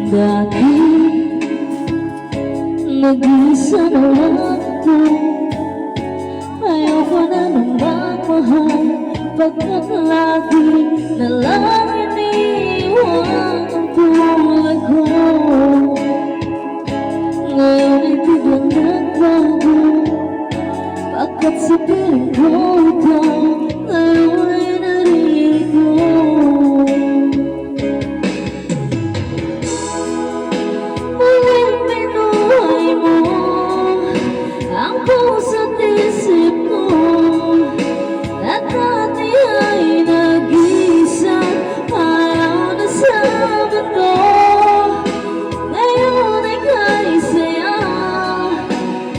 Dati nag-iisa na lang ako. Ayoko na nang magmahal, pagkat lagi na lang iniiwan ang tulad ko. Ngayon ay biglang nagbago, pagkat sa piling ko ikaw ngayon ay narito. Muling binuhay mo ang puso't isip ko, at dati ay nag-iisa, ayaw na sa mundo. Ngayon ay kay saya,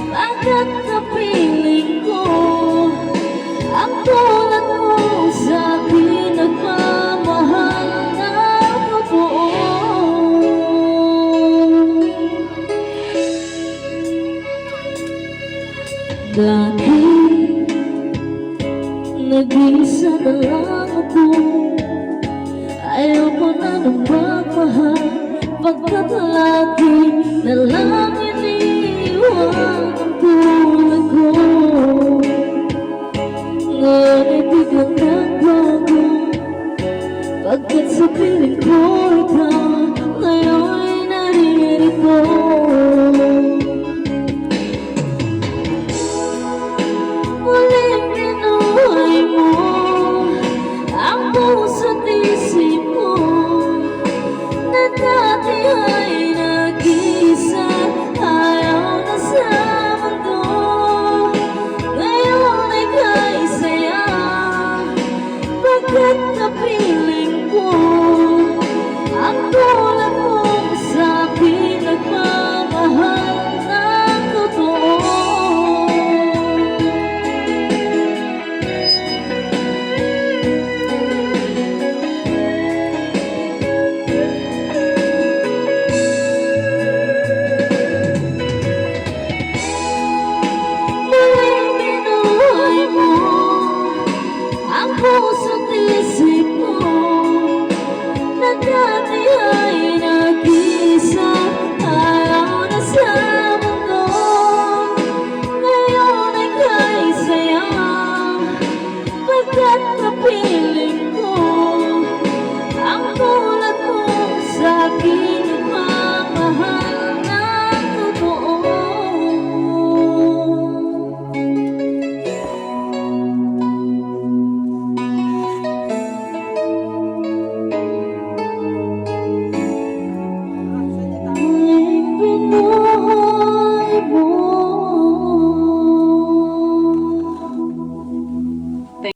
pagkat napiling ko ang tulad mo sa akin, nagmamahal na kabuo. Dati nag-iisa na lang ako. Ayoko na nang magmahal, pagkat lagi na lang iniiwan ang tulad ko. Ngayon ay biglang nagbago, pagkat sa piling ko ikaw ngayon ay naririto. Muling binuhay mo ang puso't isip ko, na dati ay nag-iisa, ayaw na sa mundo. Ngayon ay kay saya, pagkat napiling ko ang tulad mo sa akin, nagmamahal ng totoo. Muling binuhay mo ang puso't isip ko, na dati ay